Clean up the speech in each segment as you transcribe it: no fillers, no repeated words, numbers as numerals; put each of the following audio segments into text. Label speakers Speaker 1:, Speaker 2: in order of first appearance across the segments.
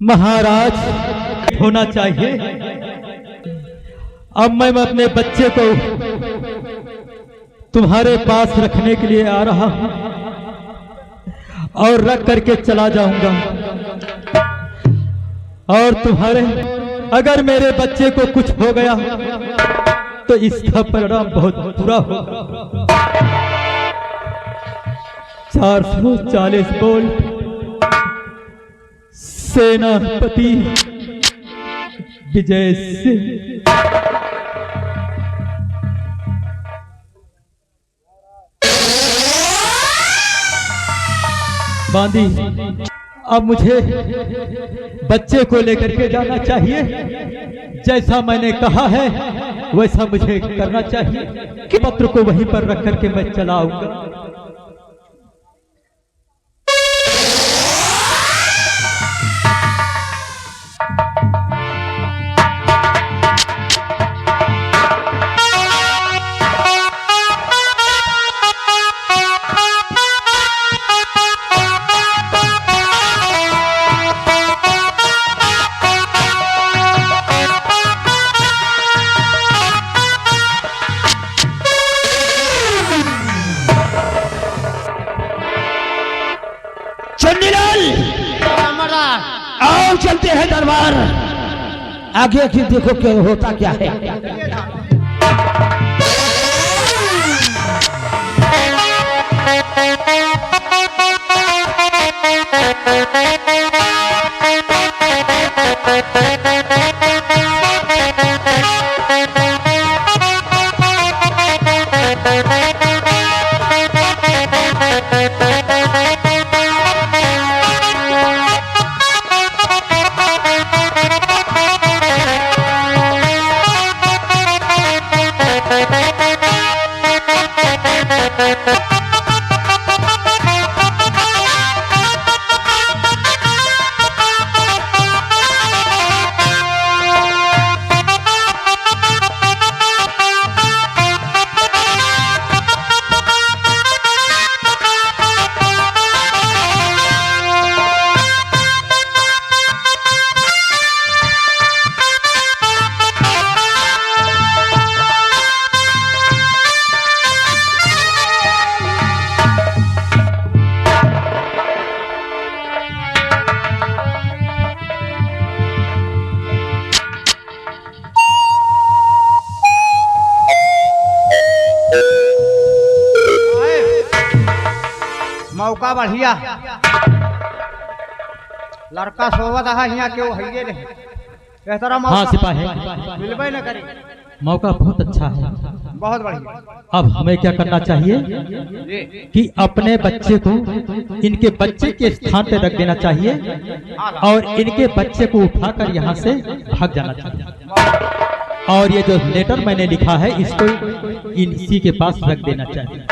Speaker 1: महाराज होना चाहिए। अब मैं अपने बच्चे को तुम्हारे पास रखने के लिए आ रहा हूं और रख करके चला जाऊंगा। और तुम्हारे अगर मेरे बच्चे को कुछ हो गया तो इसका परिणाम बहुत बुरा होगा। 440 वोल्ट सेनापति विजय सिंह। बांदी, अब मुझे बच्चे को लेकर के जाना चाहिए। जैसा मैंने कहा है वैसा मुझे करना चाहिए कि पत्र को वहीं पर रख करके मैं चला आऊंगा।
Speaker 2: आओ चलते हैं दरबार। आगे की देखो क्या होता क्या है।
Speaker 3: मौका बढ़िया लड़का सोवत है क्यों है नहीं तरह मौका।
Speaker 1: हाँ सिपाही,
Speaker 3: मिलबे न करे।
Speaker 1: मौका बहुत अच्छा है।
Speaker 3: बहुत बढ़िया।
Speaker 1: अब हमें क्या करना चाहिए कि अपने बच्चे को इनके बच्चे के स्थान पर रख देना चाहिए और इनके बच्चे को उठाकर यहाँ से भाग जाना चाहिए। और ये जो लेटर मैंने लिखा है इसको इसी के पास रख देना चाहिए।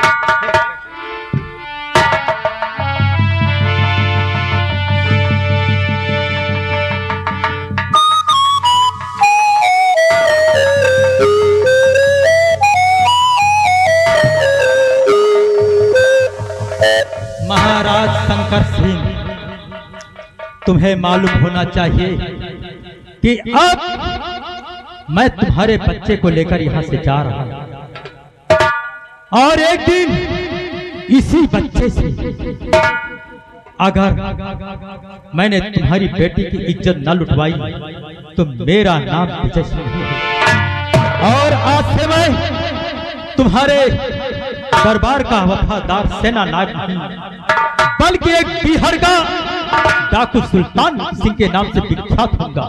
Speaker 1: महाराज शंकर सिंह, तुम्हें मालूम होना चाहिए कि अब मैं तुम्हारे बच्चे को लेकर यहां से जा रहा हूं और एक दिन इसी बच्चे से अगर मैंने तुम्हारी बेटी की इज्जत न लुटवाई तो मेरा नाम विजय सिंह है। और आज से मैं तुम्हारे दरबार का वफादार सेना नायक नहीं बल्कि एक बिहार का डाकू सुल्तान सिंह के नाम से विख्यात होगा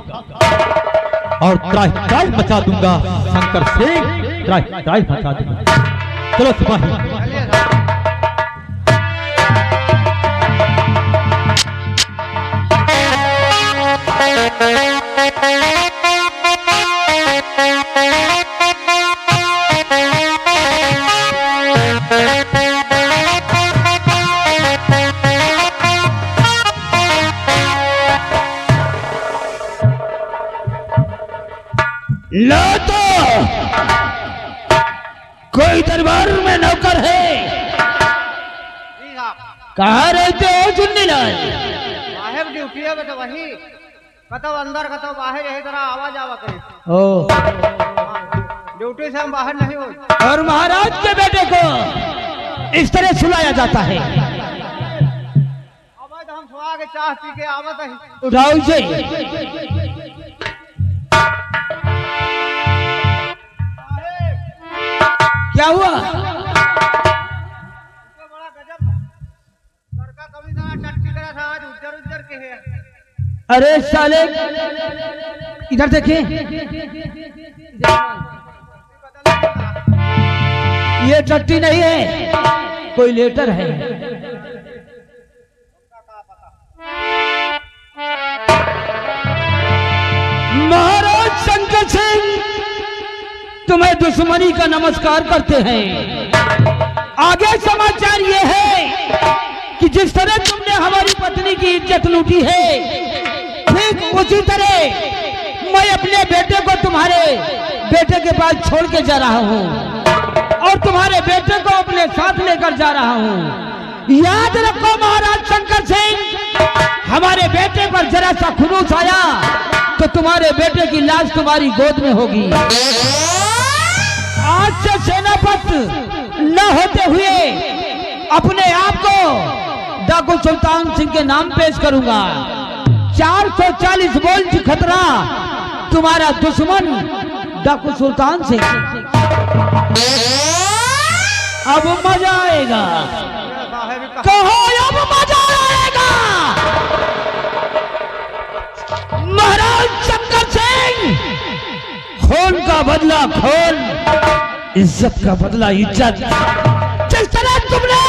Speaker 1: और त्राही मचा दूंगा। शंकर सिंह त्राही मचा दूंगा। चलो सिपाही।
Speaker 2: लो तो कोई दरबार में नौकर है। कहाँ रहते हो चुन्नीलाल?
Speaker 3: साहेब ड्यूटी है तो वही कतो अंदर कतो बाहर यही तरह आवाज आवा करे।
Speaker 2: ओ
Speaker 3: ड्यूटी से हम बाहर नहीं हो।
Speaker 2: और महाराज के बेटे को इस तरह सुलाया जाता है।
Speaker 3: अब तो हम सुहा के चाह पी के आवत है।
Speaker 2: उठाओ इसे। क्या हुआ?
Speaker 3: बड़ा गजब लड़का कभी ना टट्टी करा था, आज उज्जर उज्जर के है।
Speaker 2: अरे साले इधर देखिए, ये टट्टी नहीं है, कोई लेटर है। महाराज शंकर सिंह तुम्हें दुश्मनी का नमस्कार करते हैं। आगे समाचार ये है कि जिस तरह तुमने हमारी पत्नी की इज्जत लूटी है, ठीक उसी तरह मैं अपने बेटे को तुम्हारे बेटे के पास छोड़ के जा रहा हूँ और तुम्हारे बेटे को अपने साथ लेकर जा रहा हूँ। याद रखो महाराज शंकर सिंह, हमारे बेटे पर जरा सा खुनूस आया तो तुम्हारे बेटे की लाश तुम्हारी गोद में होगी। आज से सेनापति न होते हुए अपने आप को डाकू सुल्तान सिंह के नाम पेश करूंगा। 440 वोल्ट खतरा तुम्हारा दुश्मन डाकू सुल्तान सिंह। अब मजा आएगा, कहो अब मजा आएगा। महाराज शंकर सिंह, खून का बदला खून, इज्जत का बदला इज्जत। जिस तरह तुमने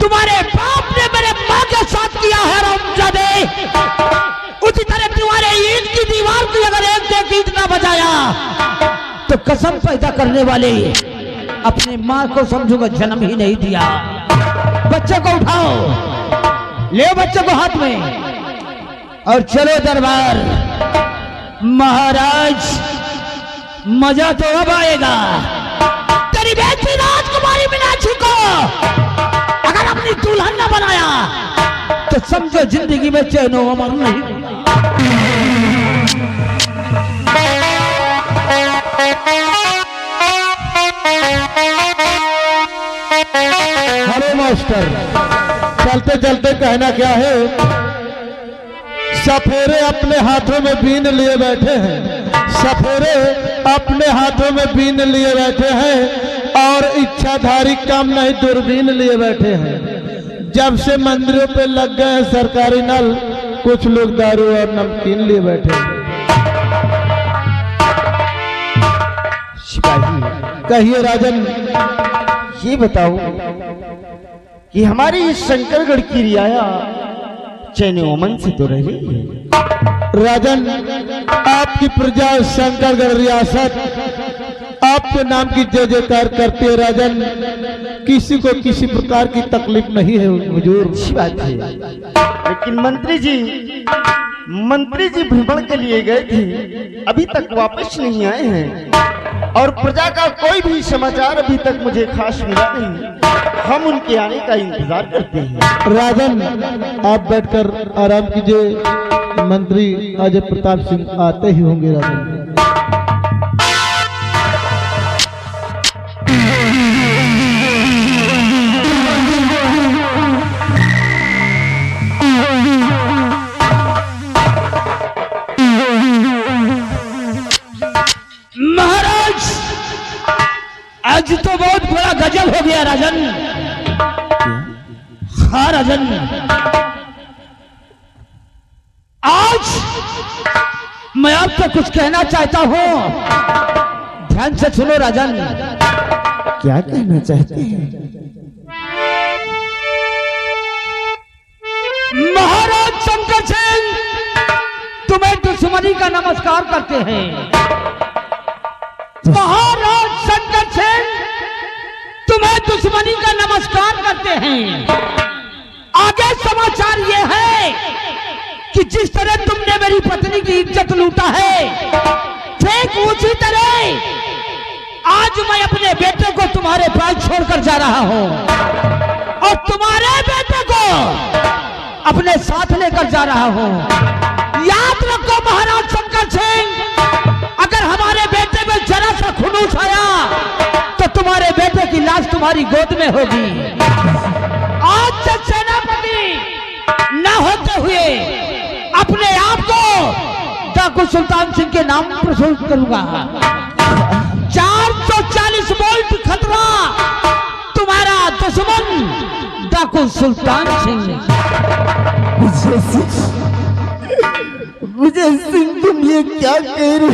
Speaker 2: तुम्हारे बाप ने मेरे माँ के साथ किया है रामजादे, उसी तरह तुम्हारे ईंट की दीवार को अगर एक से ईंट ना बजाया तो कसम पैदा करने वाले अपनी माँ को समझूंगा जन्म ही नहीं दिया। बच्चे को उठाओ, ले बच्चे को हाथ में और चलो दरबार। महाराज मजा तो अब आएगा। तेरी बेटी राजकुमारी मीनाक्षी को अगर अपनी दुल्हन न बनाया तो समझो जिंदगी में चैन अमर नहीं।
Speaker 4: हेलो मास्टर, चलते चलते कहना क्या है? सफेरे अपने हाथों में बीन लिए बैठे हैं, सफेरे अपने हाथों में बीन लिए बैठे हैं और इच्छाधारी काम नहीं दूरबीन लिए बैठे हैं। जब से मंदिरों पे लग गए सरकारी नल, कुछ लोग दारू और नमकीन लिए बैठे हैं।
Speaker 5: सिपाही,
Speaker 4: कहिए राजन।
Speaker 5: ये बताओ कि हमारी इस शंकरगढ़ की रियाया चैन ओमन से तो रह रही है।
Speaker 4: राजन, आपकी प्रजा शंकरगढ़ रियासत आपके नाम की जय जयकार करती है। राजन, किसी को किसी प्रकार की तकलीफ नहीं है हुजूर।
Speaker 5: अच्छी बात है, लेकिन मंत्री जी भ्रमण के लिए गए थे, अभी तक वापस नहीं आए हैं और प्रजा का कोई भी समाचार अभी तक मुझे खास मिला नहीं। हम उनके आने का इंतजार करते हैं।
Speaker 4: राजन, आप बैठकर आराम कीजिए, मंत्री अजय प्रताप सिंह आते ही होंगे। राजन,
Speaker 2: महाराज आज तो बहुत बड़ा गजब हो गया राजन। हाँ राजन, आज मैं आपसे कुछ कहना चाहता हूँ, ध्यान से सुनो राजन।
Speaker 5: क्या कहना चाहते हैं?
Speaker 2: महाराज शंकर सिंह तुम्हें दुश्मनी का नमस्कार करते हैं। महाराज शंकर सिंह तुम्हें दुश्मनी का नमस्कार करते हैं। आगे समाचार ये है कि जिस तरह तुमने मेरी पत्नी की इज्जत लूटा है, ठीक उसी तरह आज मैं अपने बेटे को तुम्हारे पास छोड़कर जा रहा हूं और तुम्हारे बेटे को अपने साथ लेकर जा रहा हूं। याद रखो महाराज शंकर सिंह, अगर हमारे बेटे में जरा सा खुनूस आया तो तुम्हारे बेटे की लाश तुम्हारी गोद में होगी। आज से सेनापति न होते हुए अपने आप को डाकू सुल्तान सिंह के नाम प्रस्तुत करूंगा। 440 वोल्ट खतरा, तुम्हारा दुश्मन डाकू सुल्तान सिंह।
Speaker 5: विजय सिंह, तुम ये क्या कह रहे हो?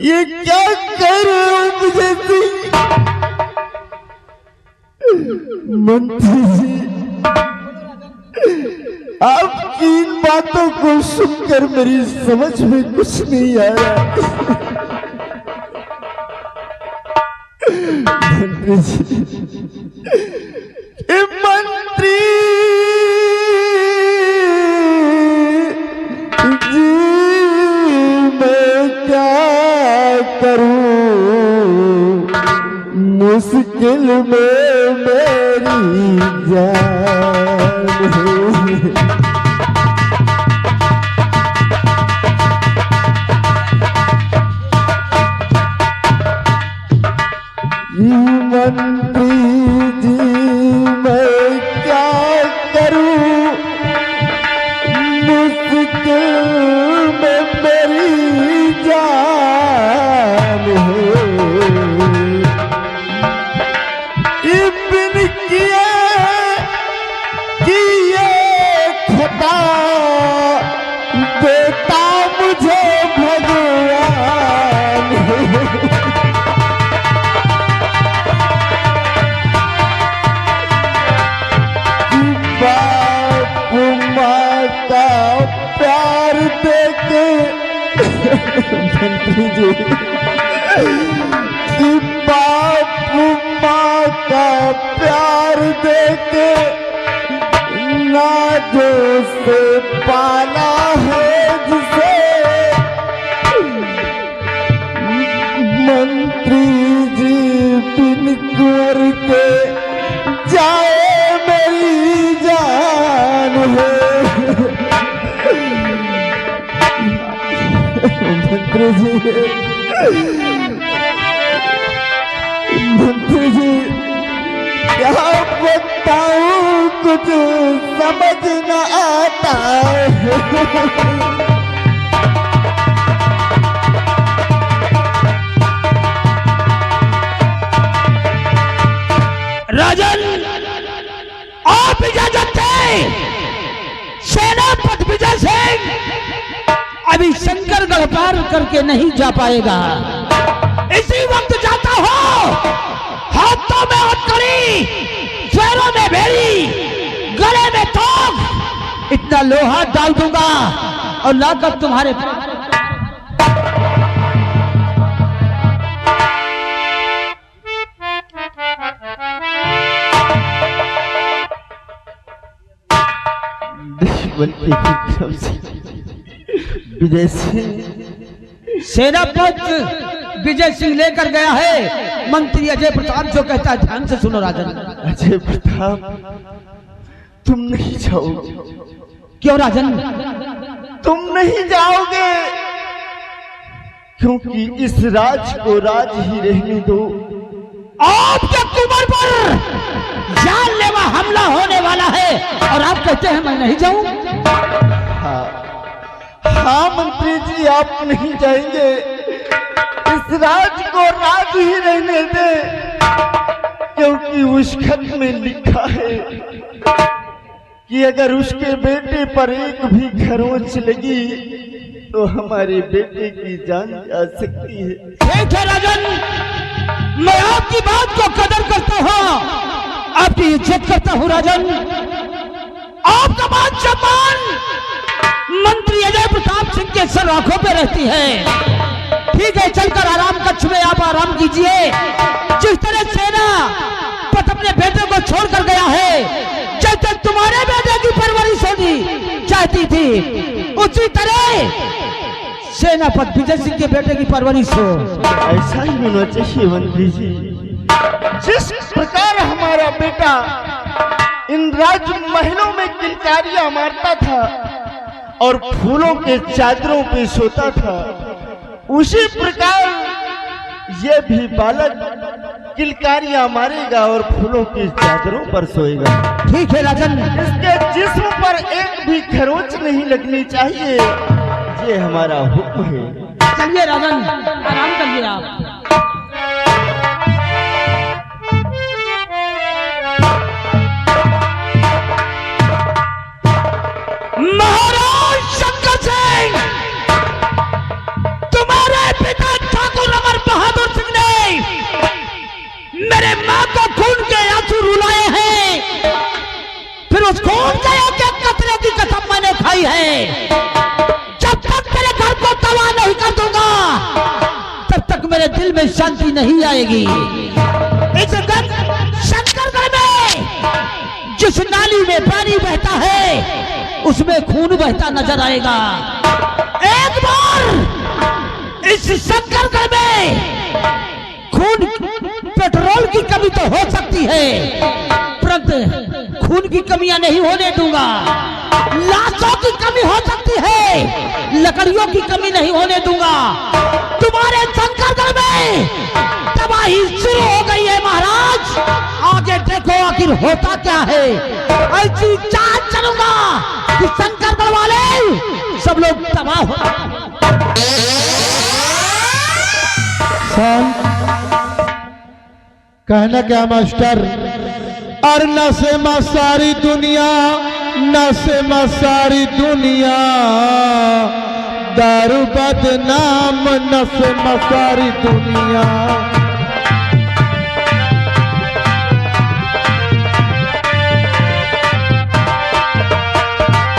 Speaker 5: ये क्या कह रहे हो विजय सिंह? मंत्री जी, आपकी इन बातों को सुनकर मेरी समझ में कुछ नहीं आ रहा। मंत्री जी, मंत्री जी, मैं क्या करूं? मुश्किल में मेरी जान है। मंत्री जी, मैं क्या करूं? मुश्किल में मेरी जान है। बिन किए कि ये खता देता मुझे भगवान है। बाप माँ का प्यार देके मंत्री जी, कि बाप माँ का प्यार देके नाजो से पाला है जिसे, मंत्री जी बिन कुंवर के जाए मेरी जान है। मंत्री जी, क्या बताऊं, कुछ समझ न आता है।
Speaker 2: राजन, आप इजाजत दें। सेनापति विजय सिंह अभी शंकरगढ़ पार करके नहीं जा पाएगा। इसी वक्त जाता हो, हाथों में हथकड़ी, पैरों में बेड़ी, गले में तोप, इतना लोहा डाल दूंगा और लाकर तुम्हारे
Speaker 5: विजय सिंह,
Speaker 2: सेनापति विजय सिंह लेकर गया है मंत्री अजय प्रताप जो कहता है। ध्यान से सुनो राजन।
Speaker 5: अजय प्रताप, तुम नहीं जाओगे।
Speaker 2: क्यों राजन?
Speaker 5: तुम नहीं जाओगे क्योंकि इस राज को राज ही रहने दो।
Speaker 2: आपके कुमार पर जानलेवा हमला होने वाला है और आप कहते हैं मैं नहीं जाऊं?
Speaker 5: हाँ मंत्री जी, आप नहीं जाएंगे। इस राज को राज ही रहने दे, क्योंकि उस खत में लिखा है कि अगर उसके बेटे पर एक भी खरोंच लगी तो हमारे बेटे की जान जा सकती है।
Speaker 2: ठीक है राजन, मैं आपकी बात को कदर करता हूँ, आपकी इज्जत करता हूँ राजन। आपका मान सम्मान मंत्री अजय प्रताप सिंह के सर आंखों पे रहती है। ठीक है, चलकर आराम कक्ष में आप आराम कीजिए। जिस तरह सेना पत अपने बेटे को छोड़कर गया है, जैसे तुम्हारे बेटे की परवरिश होनी चाहती थी, उसी तरह सेनापति विजय सिंह के बेटे की परवरिश हो।
Speaker 5: ऐसा ही होना चाहिए मंत्री जी। जिस प्रकार हमारा बेटा इन राजमहलों में किलकारियां मारता था, और फूलों के चादरों पे सोता था, उसी प्रकार ये भी बालक किलकारियां मारेगा और फूलों की चादरों पर सोएगा।
Speaker 2: ठीक है राजन,
Speaker 5: इसके जिस्म पर एक भी खरोंच नहीं लगनी चाहिए, ये हमारा हुक्म है।
Speaker 2: चलिए राजन, आराम करिए आप। महाराज शंकर सिंह, तुम्हारे पिता ठाकुर अमर बहादुर सिंह ने मेरे मां को खून के आंसू रुलाए हैं, फिर उस खून के एक कतरे की कसम मैंने खाई है। जब तक मेरे घर को तबाह नहीं कर दूंगा, तब तक मेरे दिल में शांति नहीं आएगी। इस शंकरगढ़ में जिस नाली में पानी बहता है, उसमें खून बहता नजर आएगा। एक बार इस शंकरगढ़ में खून पेट्रोल की कमी तो हो सकती है, परंतु खून की कमियां नहीं होने दूंगा। लाशों की कमी हो सकती है, लकड़ियों की कमी नहीं होने दूंगा। तुम्हारे शंकरगढ़ में तबाही शुरू हो गई है महाराज, आगे देखो आखिर होता क्या है। ऐसी जांच चलूंगा कि शंकरगढ़ वाले सब लोग तबाह हो।
Speaker 4: कहना क्या मास्टर, और नशे में सारी दुनिया, नशे में सारी दुनिया, दारू बदनाम नशे में सारी दुनिया।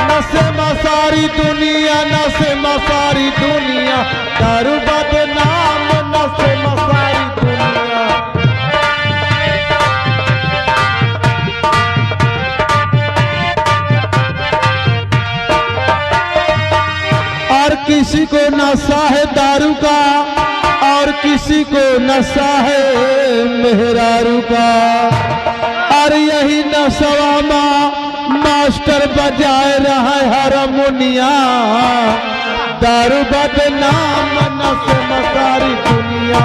Speaker 4: नशे में सारी दुनिया, नशे में सारी दुनिया, दारू बदनाम नशे में सारी दुनिया। और किसी को नशा है दारू का, और किसी को नशा है मेहरारू का, और यही नशवा मास्टर बजाए रहा है हारमोनिया। दारू बदनाम नशे में सारी दुनिया।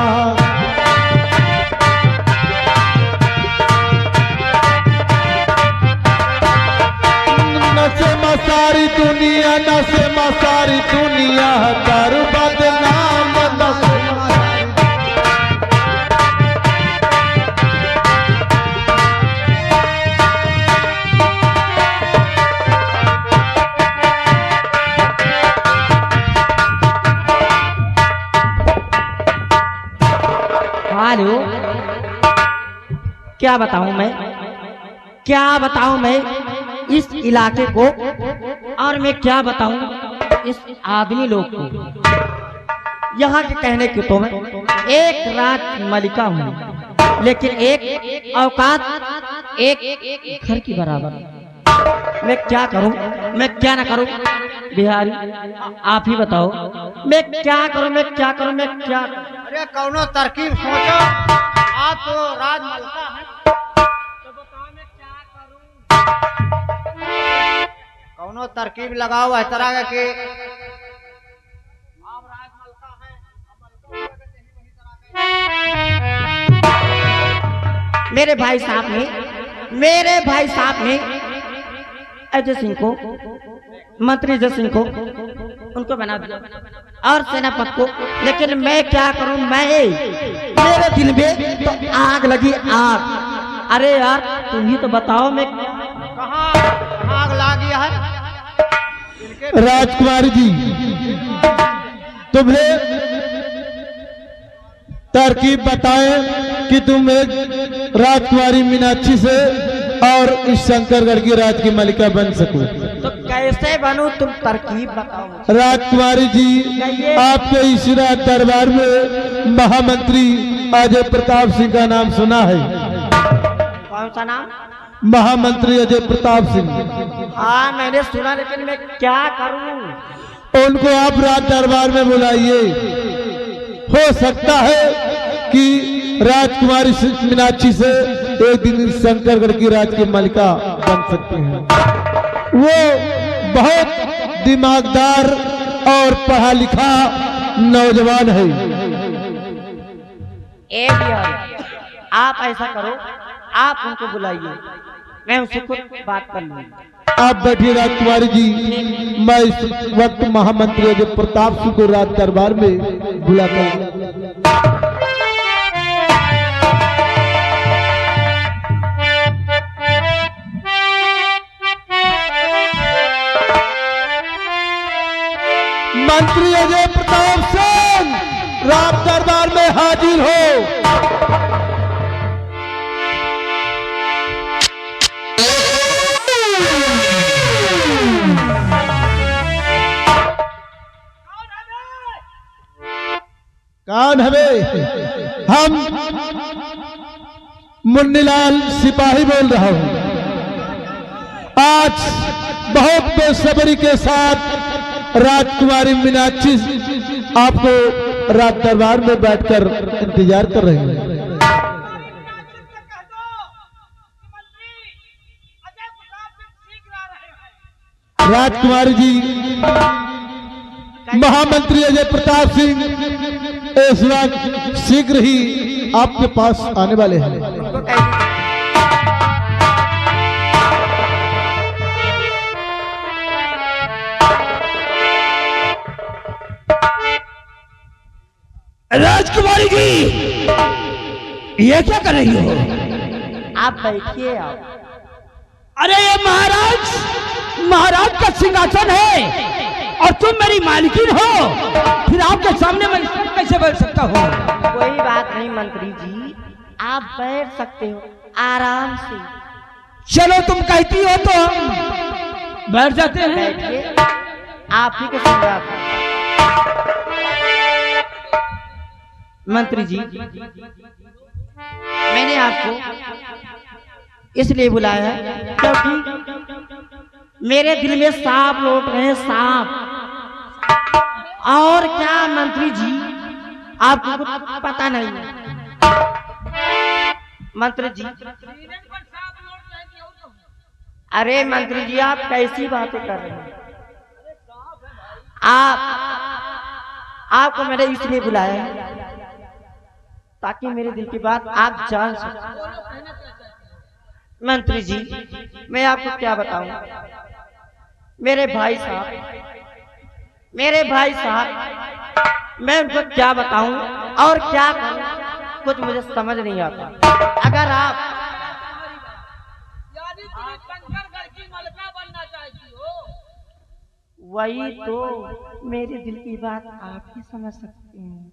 Speaker 4: नशे में सारी दुनिया, नशे में सारी दुनिया, दारू बदनाम नशे में सारी।
Speaker 2: हेलो, क्या बताऊं मैं, क्या बताऊं मैं इस इलाके को, और मैं क्या बताऊं इस आदमी लोग को। यहाँ के कहने की तो मैं एक रात मलिका हूँ, लेकिन एक औकात एक घर की बराबर। मैं क्या करूं, मैं क्या ना करूं, बिहारी आप ही बताओ, मैं क्या करूं, मैं क्या करूं, मैं क्या।
Speaker 3: अरे कौनो तरकीब सोचो, आप तो राज मलका है, तो बताओ मैं क्या करूं। कौनो तरकीब लगाओ इस तरह के आप राज मलका है,
Speaker 2: मेरे भाई साहब ने अजय सिंह को, मंत्री अजय सिंह को, उनको बना दिया और सेनापति को। लेकिन मैं क्या करूं, मेरे दिल में तो आग लगी, आग। अरे यार तुम ही तो बताओ, मैं
Speaker 3: कहाँ आग लगी है।
Speaker 4: राजकुमारी जी, तुम्हें तरकीब बताएं कि तुम एक राजकुमारी मीनाक्षी से और इस शंकरगढ़ की राज की मलिका बन सको।
Speaker 2: तो कैसे बनूं, तुम तरकीब बताओ।
Speaker 4: राजकुमारी जी, आपके इस राज दरबार में महामंत्री अजय प्रताप सिंह का नाम सुना है।
Speaker 2: कौन सा नाम?
Speaker 4: महामंत्री अजय प्रताप सिंह।
Speaker 2: हाँ मैंने सुना, लेकिन मैं क्या करूं।
Speaker 4: उनको आप राज दरबार में बुलाइए। हो सकता है कि राजकुमारी मीनाक्षी से एक दिन शंकरगढ़ की राज की मलिका बन सकती हैं। वो बहुत दिमागदार और पढ़ा लिखा नौजवान है।
Speaker 3: ए डियर, आप ऐसा करो, आप उनको बुलाइए, मैं उनसे कुछ बात कर लूंगी।
Speaker 4: आप बैठिए राजकुमारी जी, मैं इस वक्त महामंत्री अजय प्रताप सिंह को राज दरबार में बुलाता हूं। मंत्री अजय प्रताप सिंह राज दरबार में हाजिर हो। कौन है बे? हम मुन्नीलाल सिपाही बोल रहा हूं। आज बहुत बेसब्री के साथ राजकुमारी मीनाक्षी आपको राज दरबार में बैठकर इंतजार कर रही हैं। राजकुमारी जी, महामंत्री अजय प्रताप सिंह इस वक्त शीघ्र ही आपके पास आने वाले हैं।
Speaker 2: राजकुमारी जी, ये क्या कर रही हो?
Speaker 3: आप बैठिए। आप
Speaker 2: अरे ये महाराज का सिंहासन है और तुम मेरी मालकिन हो, फिर आपके सामने मैं कैसे बैठ सकता हूँ?
Speaker 3: कोई बात नहीं मंत्री जी, आप बैठ सकते हो आराम से।
Speaker 2: चलो तुम कहती हो तो हम बैठ जाते हैं।
Speaker 3: बैठिए, आप ही के संग। मंत्री जी, मैंने आपको इसलिए बुलाया है क्योंकि मेरे दिल में सांप लौट रहे हैं, सांप। और क्या मंत्री जी, आपको कुछ पता नहीं है। मंत्री जी, अरे मंत्री जी, आप कैसी बातें कर रहे हैं? आपको मैंने इसलिए बुलाया है ताकि मेरे दिल की बात आप जान सकें। मंत्री जी, मैं आपको क्या बताऊं? मेरे भाई साहब, मैं उनको क्या बताऊं और क्या करूं, कुछ मुझे समझ नहीं आता। अगर आप वही तो मेरे दिल की बात आप ही समझ सकते हैं।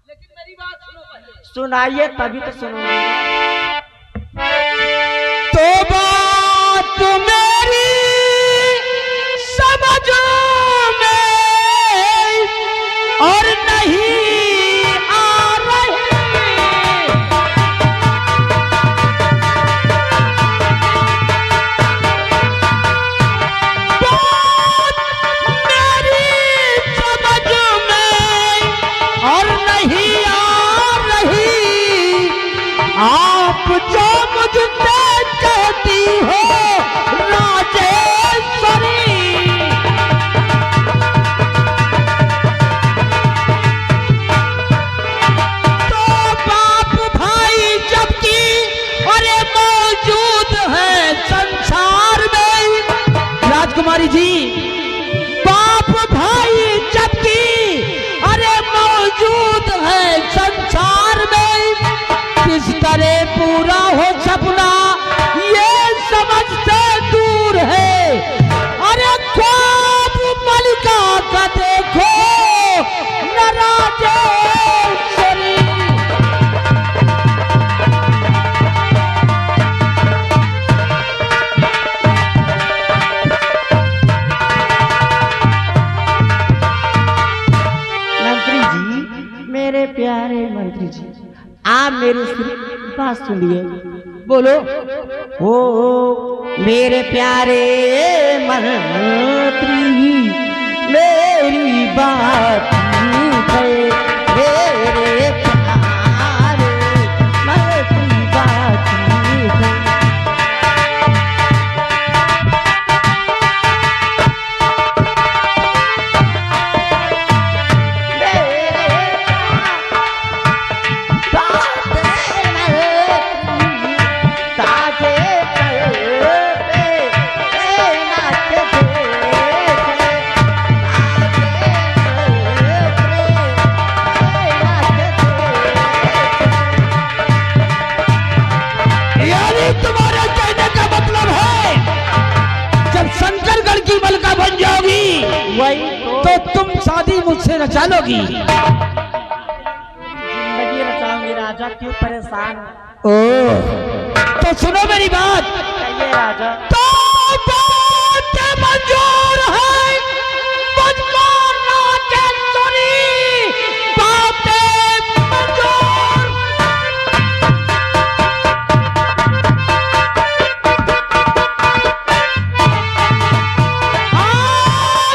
Speaker 2: लेकिन मेरी बात सुनो पहले।
Speaker 3: सुनाइए, तभी तो सुनूंगी।
Speaker 2: तो बात मेरी समझ में और नहीं आ रही, बात मेरी समझ में और नहीं आ रही। आप जो मुझसे चाहती हो राजेश्वरी, तो बाप भाई जबकि अरे मौजूद है संसार में। राजकुमारी जी, बाप भाई जबकि अरे मौजूद है संसार में, किस तरह पूरा हो सपना ये समझ से दूर है। अरे ख्वाब मलिका का देखो न राजेश्वरी।
Speaker 3: मंत्री जी, मेरे प्यारे मंत्री जी, आप मेरी सिर्फ बात सुनिए। बोलो। ओ मेरे प्यारे मंत्री, मेरी बात सुनिए। मेरे प्यारे मंत्री, बात सुनिए।
Speaker 2: मुझसे रचा लोगी?
Speaker 3: जिंदगी रचाऊंगी राजा, क्यों परेशान हो?
Speaker 2: ओ, तो सुनो मेरी बात।
Speaker 3: कहिए राजा।
Speaker 2: तो बात मंजूर है मुझको राजेश्वरी, बातें मंजूर।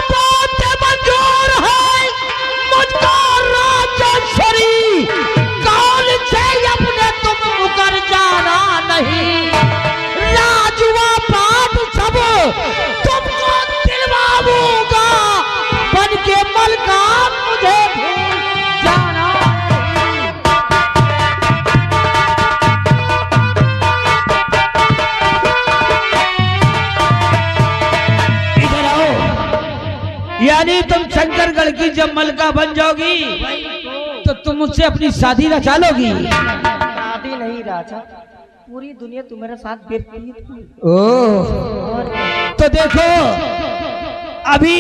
Speaker 2: बातें मंजूर है मुझको राजेश्वरी, कौन से अपने तुम मुकर जाना नहीं, राजुआ पाप सब तुमको दिलवाऊंगा, बन के मलका मुझे भूल जाना नहीं। इधर आओ। यानी तुम शंकरगढ़ की जब मलका बन जाओगी तो तुम मुझसे अपनी शादी रचा लोगी?
Speaker 3: शादी नहीं राजा, पूरी दुनिया तुम्हारे साथ व्यतीत हुई।
Speaker 2: ओह, तो देखो अभी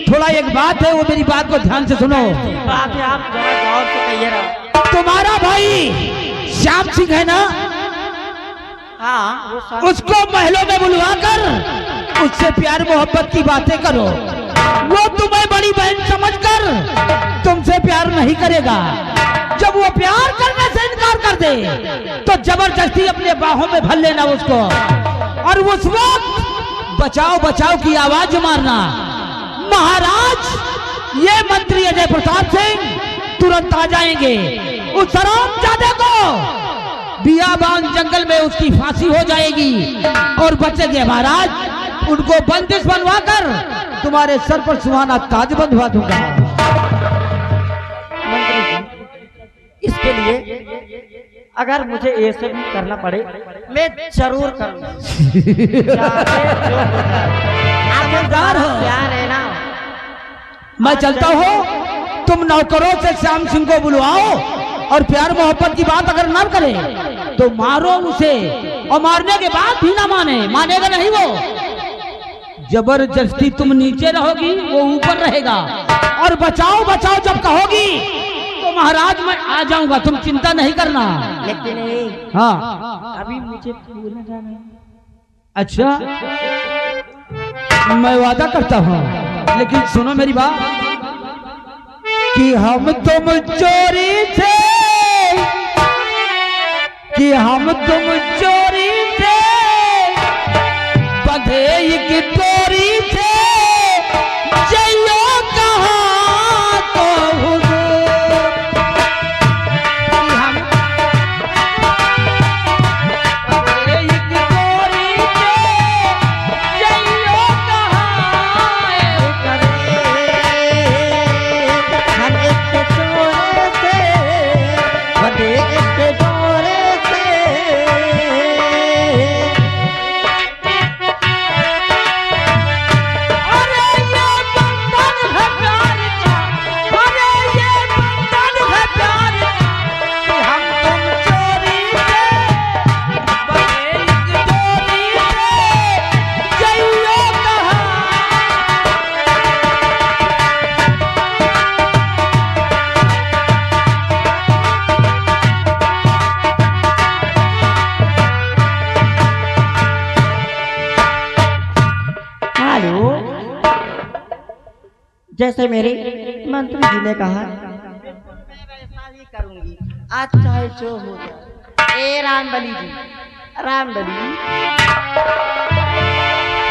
Speaker 2: थोड़ा एक बात है, वो मेरी बात को ध्यान से सुनो।
Speaker 3: बात है, आप जरा गौर से कहिए राजा।
Speaker 2: तुम्हारा भाई श्याम सिंह है ना,
Speaker 3: हाँ वो सब
Speaker 2: उसको महलों में बुलवा कर उससे प्यार मोहब्बत की बातें करो। वो तुम्हें बड़ी बहन समझकर तुमसे प्यार नहीं करेगा। जब वो प्यार करने से इनकार कर दे तो जबरदस्ती अपने बाहों में भर लेना उसको, और उस वक्त बचाओ बचाओ की आवाज मारना। महाराज ये मंत्री अजय प्रताप सिंह तुरंत आ जाएंगे। उस हरामजादे को बियाबान जंगल में उसकी फांसी हो जाएगी और बचेंगे महाराज। उनको बंदिश बनवाकर तुम्हारे सर पर सुहाना ताज बंधवा दूंगा।
Speaker 3: मंत्री जी, इसके लिए अगर मुझे ये सब भी करना पड़े मैं जरूर करूंगा।
Speaker 2: आखिरकार हो।
Speaker 3: प्यार है ना।
Speaker 2: मैं चलता हूँ, तुम नौकरों से श्याम सिंह को बुलवाओ और प्यार मोहब्बत की बात अगर न करे तो मारो उसे, और मारने के बाद भी ना मानेगा नहीं वो। जबरदस्ती तुम नीचे रहोगी, वो ऊपर रहेगा। और बचाओ बचाओ जब कहोगी तो महाराज मैं आ जाऊंगा, तुम चिंता नहीं करना।
Speaker 3: लेकिन
Speaker 2: हाँ,
Speaker 3: अभी मुझे भूल जाना है।
Speaker 2: अच्छा, मैं वादा करता हूँ, लेकिन सुनो मेरी बात कि हम तुम चोरी थे, कि हम तुम चोरी थे, बंधे एक डोरी थे, जइयो कहाँ तो हुजूर। कि हम बंधे एक डोरी थे, जइयो कहाँ
Speaker 3: हम एक चोरे थे, बंधे एक डोरे थे।
Speaker 2: अरे ये बंधन है प्यार का, अरे ये बंधन है प्यार का, कि हम तुम चोरी थे, बंधे एक डोरी थे, जइयो कहाँ।
Speaker 3: हेलो, जैसे मेरे मंत्री जी ने कहा मैं वैसा ही करूंगी, आज चाहे जो हो। ए रामबली जी, रामबली